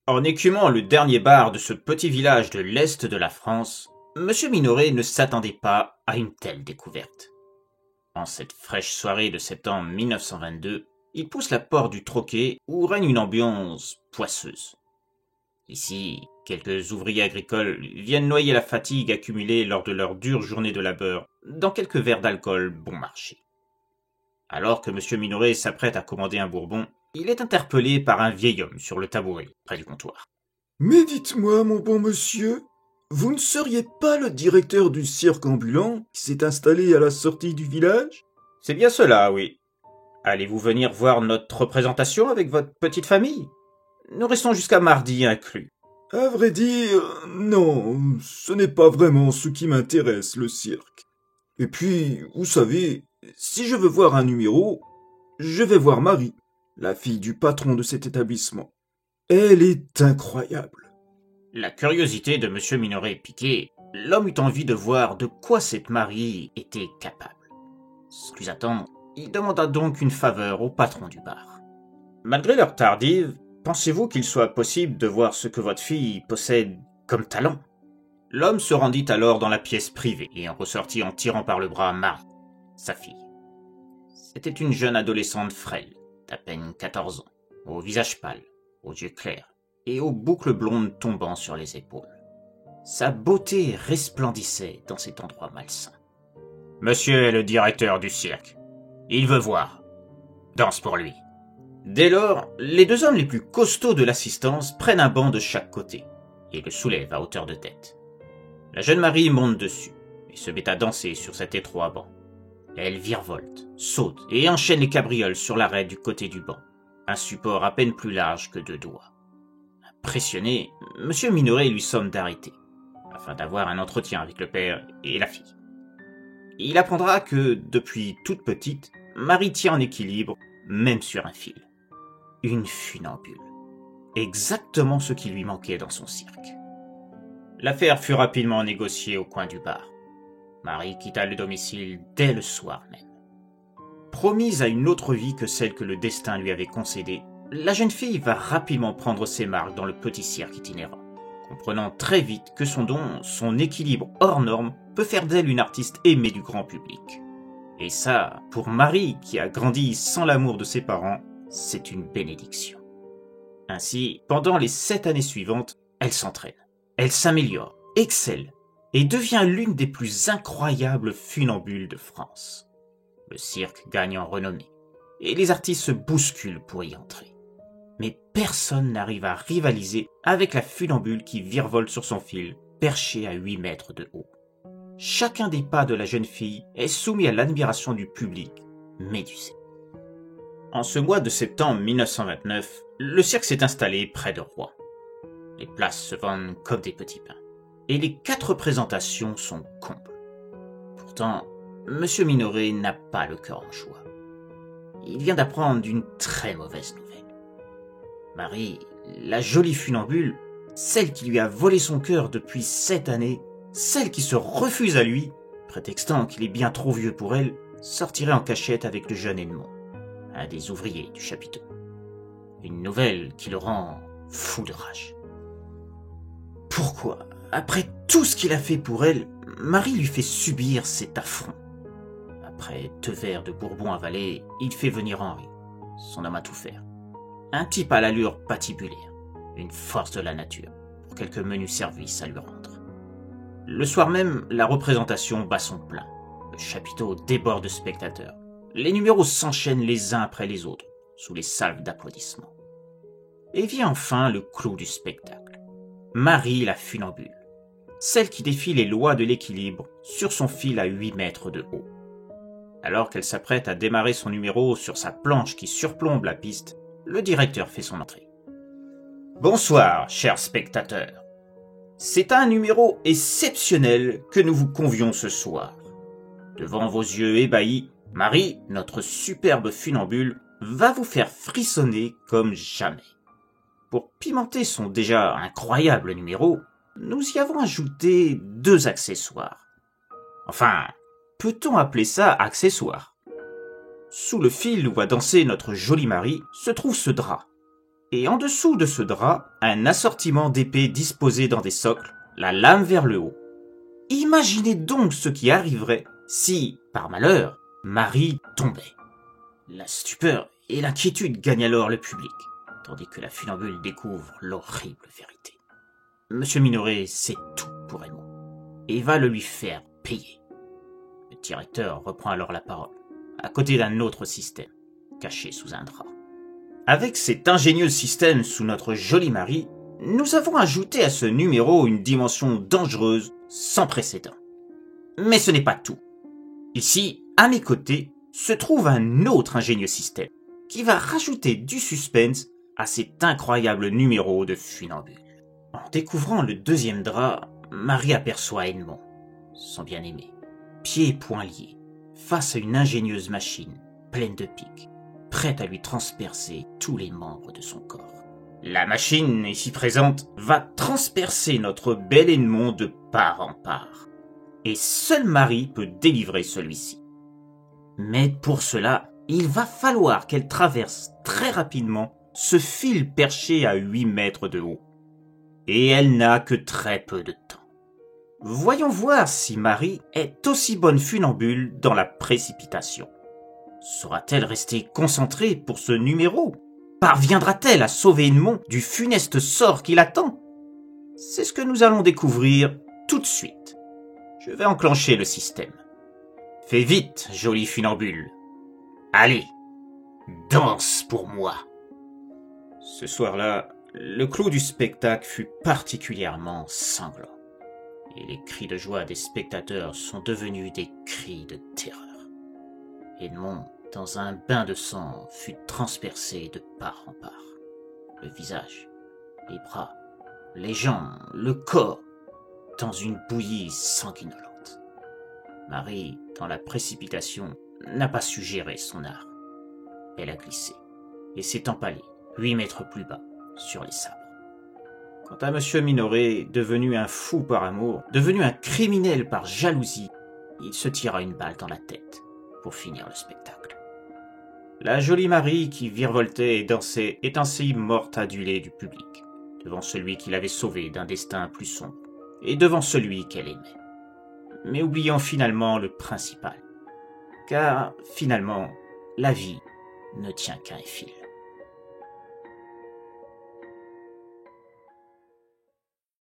En écumant le dernier bar de ce petit village de l'Est de la France, Monsieur Minoret ne s'attendait pas à une telle découverte. En cette fraîche soirée de septembre 1922, il pousse la porte du troquet où règne une ambiance poisseuse. Ici, quelques ouvriers agricoles viennent noyer la fatigue accumulée lors de leur dure journée de labeur dans quelques verres d'alcool bon marché. Alors que Monsieur Minoret s'apprête à commander un bourbon, il est interpellé par un vieil homme sur le tabouret près du comptoir. Mais dites-moi, mon bon monsieur, vous ne seriez pas le directeur du cirque ambulant qui s'est installé à la sortie du village? C'est bien cela, oui. Allez-vous venir voir notre représentation avec votre petite famille? Nous restons jusqu'à mardi inclus. À vrai dire, non, ce n'est pas vraiment ce qui m'intéresse, le cirque. Et puis, vous savez, si je veux voir un numéro, je vais voir Marie, la fille du patron de cet établissement. Elle est incroyable. La curiosité de Monsieur Minoret piquée, l'homme eut envie de voir de quoi cette Marie était capable. Sans plus attendre, il demanda donc une faveur au patron du bar. Malgré l'heure tardive, pensez-vous qu'il soit possible de voir ce que votre fille possède comme talent? L'homme se rendit alors dans la pièce privée et en ressortit en tirant par le bras Marie, sa fille. C'était une jeune adolescente frêle, d'à peine 14 ans, au visage pâle, aux yeux clairs et aux boucles blondes tombant sur les épaules. Sa beauté resplendissait dans cet endroit malsain. « Monsieur est le directeur du cirque. Il veut voir. Danse pour lui. » Dès lors, les deux hommes les plus costauds de l'assistance prennent un banc de chaque côté et le soulèvent à hauteur de tête. La jeune Marie monte dessus et se met à danser sur cet étroit banc. Elle virevolte, saute et enchaîne les cabrioles sur l'arrêt du côté du banc, un support à peine plus large que 2 doigts. Impressionné, Monsieur Minoret lui somme d'arrêter, afin d'avoir un entretien avec le père et la fille. Il apprendra que, depuis toute petite, Marie tient en équilibre, même sur un fil. Une funambule. Exactement ce qui lui manquait dans son cirque. L'affaire fut rapidement négociée au coin du bar. Marie quitta le domicile dès le soir même. Promise à une autre vie que celle que le destin lui avait concédée, la jeune fille va rapidement prendre ses marques dans le petit cirque itinérant, comprenant très vite que son don, son équilibre hors norme, peut faire d'elle une artiste aimée du grand public. Et ça, pour Marie, qui a grandi sans l'amour de ses parents, c'est une bénédiction. Ainsi, pendant les 7 années suivantes, elle s'entraîne, elle s'améliore, excelle, et devient l'une des plus incroyables funambules de France. Le cirque gagne en renommée, et les artistes se bousculent pour y entrer. Mais personne n'arrive à rivaliser avec la funambule qui virevolte sur son fil, perché à 8 mètres de haut. Chacun des pas de la jeune fille est soumis à l'admiration du public, médusé. En ce mois de septembre 1929, le cirque s'est installé près de Rouen. Les places se vendent comme des petits pains, et les 4 représentations sont combles. Pourtant, Monsieur Minoret n'a pas le cœur en joie. Il vient d'apprendre une très mauvaise nouvelle. Marie, la jolie funambule, celle qui lui a volé son cœur depuis 7 années, celle qui se refuse à lui, prétextant qu'il est bien trop vieux pour elle, sortirait en cachette avec le jeune Edmond, un des ouvriers du chapiteau. Une nouvelle qui le rend fou de rage. Pourquoi, après tout ce qu'il a fait pour elle, Marie lui fait subir cet affront? Après 2 verres de bourbon avalés, il fait venir Henri, son homme à tout faire. Un type à l'allure patibulaire, une force de la nature, pour quelques menus services à lui rendre. Le soir même, la représentation bat son plein. Le chapiteau déborde de spectateurs. Les numéros s'enchaînent les uns après les autres, sous les salves d'applaudissements. Et vient enfin le clou du spectacle. Marie la funambule, celle qui défie les lois de l'équilibre sur son fil à 8 mètres de haut. Alors qu'elle s'apprête à démarrer son numéro sur sa planche qui surplombe la piste, le directeur fait son entrée. « Bonsoir, chers spectateurs. C'est un numéro exceptionnel que nous vous convions ce soir. Devant vos yeux ébahis, Marie, notre superbe funambule, va vous faire frissonner comme jamais. Pour pimenter son déjà incroyable numéro, nous y avons ajouté 2 accessoires. Enfin, peut-on appeler ça accessoire? Sous le fil où va danser notre jolie Marie se trouve ce drap. et en dessous de ce drap, un assortiment d'épées disposées dans des socles, la lame vers le haut. Imaginez donc ce qui arriverait si, par malheur, Marie tombait. La stupeur et l'inquiétude gagnent alors le public, tandis que la funambule découvre l'horrible vérité. Monsieur Minoret sait tout pour Edmond, et va le lui faire payer. Le directeur reprend alors la parole, à côté d'un autre système, caché sous un drap. Avec cet ingénieux système sous notre jolie Marie, nous avons ajouté à ce numéro une dimension dangereuse sans précédent. Mais ce n'est pas tout. Ici, à mes côtés, se trouve un autre ingénieux système qui va rajouter du suspense à cet incroyable numéro de funambule. En découvrant le deuxième drap, Marie aperçoit Edmond, son bien-aimé, pieds et poings liés, face à une ingénieuse machine pleine de pics, prête à lui transpercer tous les membres de son corps. La machine, ici présente, va transpercer notre bel Edmond de part en part. Et seule Marie peut délivrer celui-ci. Mais pour cela, il va falloir qu'elle traverse très rapidement ce fil perché à 8 mètres de haut. Et elle n'a que très peu de temps. Voyons voir si Marie est aussi bonne funambule dans la précipitation. Saura-t-elle rester concentrée pour ce numéro ? Parviendra-t-elle à sauver Edmond du funeste sort qui l'attend ? C'est ce que nous allons découvrir tout de suite. Je vais enclencher le système. Fais vite, jolie funambule. Allez, danse pour moi. Ce soir-là, le clou du spectacle fut particulièrement sanglant. Et les cris de joie des spectateurs sont devenus des cris de terreur. Edmond, dans un bain de sang, fut transpercé de part en part. Le visage, les bras, les jambes, le corps, dans une bouillie sanguinolente. Marie, dans la précipitation, n'a pas su gérer son art. Elle a glissé et s'est empalée 8 mètres plus bas sur les sabres. Quant à Monsieur Minoret, devenu un fou par amour, devenu un criminel par jalousie, il se tira une balle dans la tête pour finir le spectacle. La jolie Marie qui virevoltait et dansait est ainsi morte adulée du public, devant celui qui l'avait sauvée d'un destin plus sombre, et devant celui qu'elle aimait. Mais oubliant finalement le principal, car finalement, la vie ne tient qu'à un fil.